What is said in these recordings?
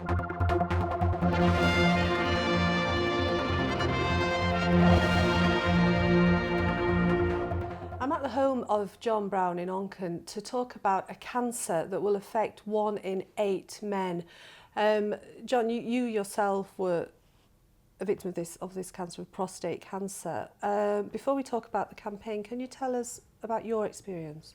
I'm at the home of John Brown in Onchan to talk about a cancer that will affect 1 in 8 men. John, you yourself were a victim of this cancer, of prostate cancer. Before we talk about the campaign, can you tell us about your experience?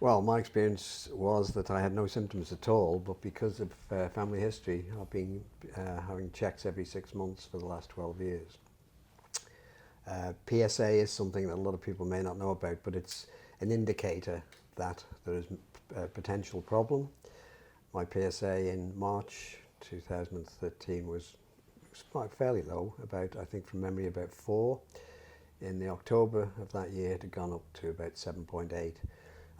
Well, my experience was that I had no symptoms at all, but because of family history, I've been having checks every 6 months for the last 12 years. PSA is something that a lot of people may not know about, but it's an indicator that there is a potential problem. My PSA in March 2013 was fairly low, about, I think from memory, about 4. In the October of that year, it had gone up to about 7.8.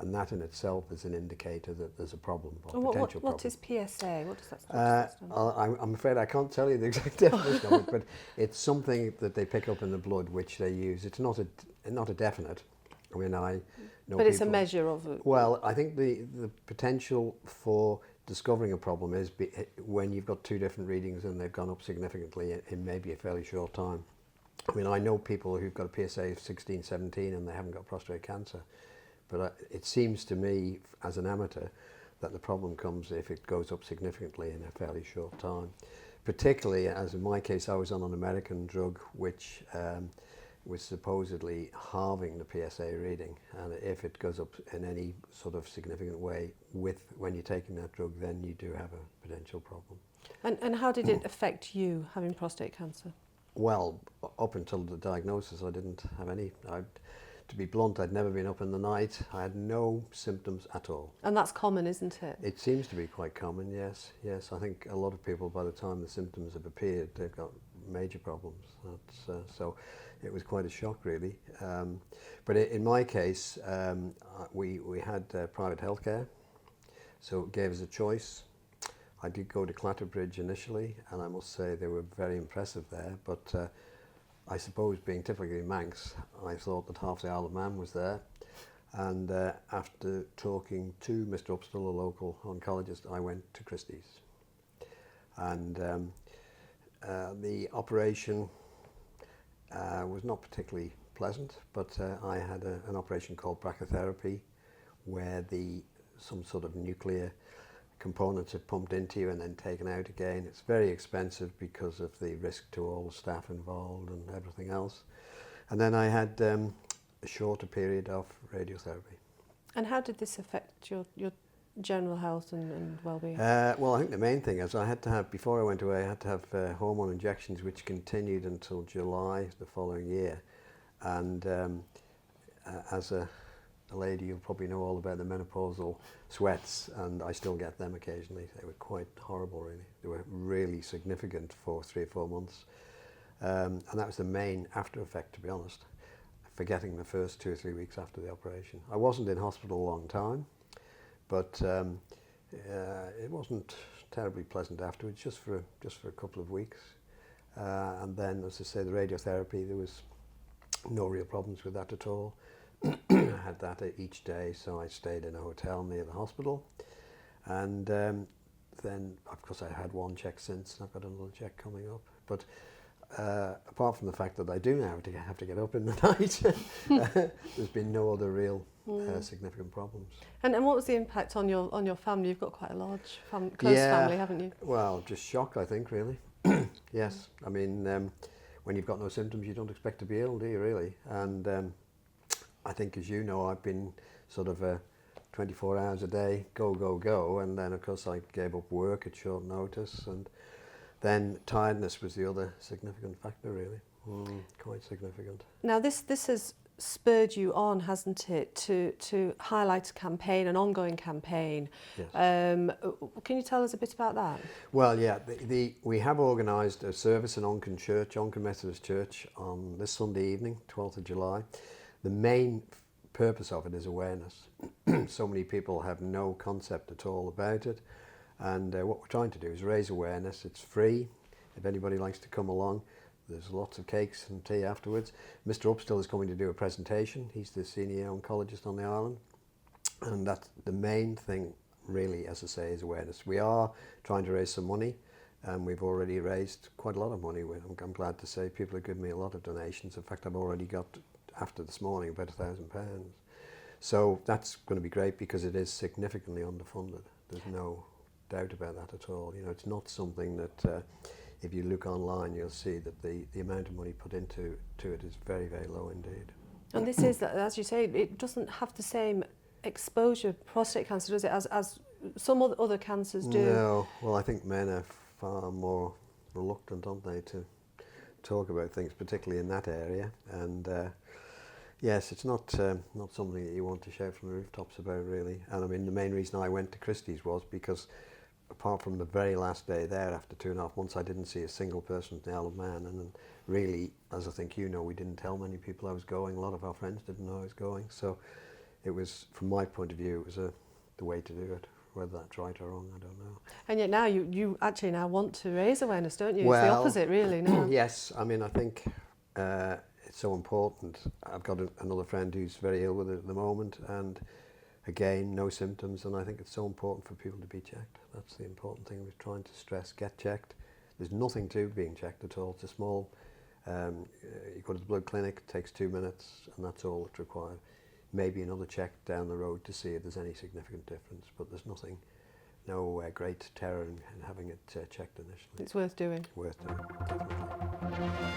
And that in itself is an indicator that there's a problem, or potential problem. What is PSA? What does that stand for? I'm afraid I can't tell you the exact definition of it, but it's something that they pick up in the blood, which they use. It's not a definite. I mean, I know but it's a measure of it. Well, I think the potential for discovering a problem is when you've got 2 different readings and they've gone up significantly in maybe a fairly short time. I mean, I know people who've got a PSA of 16, 17 and they haven't got prostate cancer. But it seems to me, as an amateur, that the problem comes if it goes up significantly in a fairly short time. Particularly, as in my case, I was on an American drug which was supposedly halving the PSA reading. And if it goes up in any sort of significant way when you're taking that drug, then you do have a potential problem. And how did it affect you, having prostate cancer? Well, up until the diagnosis, I didn't have any. To be blunt, I'd never been up in the night. I had no symptoms at all. And that's common, isn't it? It seems to be quite common, yes. Yes, I think a lot of people, by the time the symptoms have appeared, they've got major problems. So it was quite a shock, really. But in my case, we had private healthcare, so it gave us a choice. I did go to Clatterbridge initially, and I must say they were very impressive there, but I suppose, being typically Manx, I thought that half the Isle of Man was there. And after talking to Mr. Upstill, a local oncologist, I went to Christie's. And the operation was not particularly pleasant, but I had an operation called brachytherapy, where some sort of nuclear components are pumped into you and then taken out again. It's very expensive because of the risk to all the staff involved and everything else. And then I had a shorter period of radiotherapy. And how did this affect your general health and well-being? Well, I think the main thing is I had to have, before I went away, I had to have hormone injections which continued until July the following year. And as a lady, you'll probably know all about the menopausal sweats, and I still get them occasionally. They were quite horrible, really. They were really significant for 3 or 4 months. And that was the main after effect, to be honest, forgetting the first 2 or 3 weeks after the operation. I wasn't in hospital a long time, but it wasn't terribly pleasant afterwards, just for a couple of weeks. And then, as I say, the radiotherapy, there was no real problems with that at all. I had that each day, so I stayed in a hotel near the hospital. And then, of course, I had 1 check since, and I've got another check coming up. But apart from the fact that I do now have to get up in the night, there's been no other real significant problems. And what was the impact on your family? You've got quite a large close family, haven't you? Well, just shock, I think, really. Yes, I mean, when you've got no symptoms, you don't expect to be ill, do you, really? And I think, as you know, I've been sort of 24 hours a day, go, go, go, and then, of course, I gave up work at short notice, and then tiredness was the other significant factor, really. Quite significant. Now, this has spurred you on, hasn't it, to highlight a campaign, an ongoing campaign. Yes. Can you tell us a bit about that? Well, yeah, we have organised a service in Onchan Church, Onchan Methodist Church, on this Sunday evening, 12th of July. The main purpose of it is awareness. So many people have no concept at all about it, and what we're trying to do is raise awareness. It's free. If anybody likes to come along, there's lots of cakes and tea afterwards. Mr. Upstill is coming to do a presentation. He's the senior oncologist on the island, and that's the main thing. really, as I say, is awareness. We are trying to raise some money, and we've already raised quite a lot of money. I'm glad to say people have given me a lot of donations. In fact, I've already got, after this morning, about £1,000. So that's going to be great because it is significantly underfunded. There's no doubt about that at all. You know, it's not something that if you look online, you'll see that the amount of money put into it is very, very low indeed. And this is, as you say, it doesn't have the same exposure, prostate cancer, does it, as some other cancers do? No. Well, I think men are far more reluctant, aren't they, to talk about things, particularly in that area. And yes, it's not something that you want to shout from the rooftops about, really. And I mean, the main reason I went to Christie's was because, apart from the very last day there, after 2.5 months, I didn't see a single person with the Isle of Man. And really, as I think you know, we didn't tell many people I was going. A lot of our friends didn't know I was going. So it was, from my point of view, it was the way to do it. Whether that's right or wrong, I don't know. And yet now you actually now want to raise awareness, don't you? Well, it's the opposite, really, now. Yes, I mean, I think it's so important. I've got another friend who's very ill with it at the moment, and again, no symptoms, and I think it's so important for people to be checked. That's the important thing we're trying to stress. Get checked. There's nothing to being checked at all. It's a small, you go to the blood clinic, it takes 2 minutes, and that's all that's required. Maybe another check down the road to see if there's any significant difference, but there's no great terror in having it checked initially. It's worth doing. Worth doing, definitely.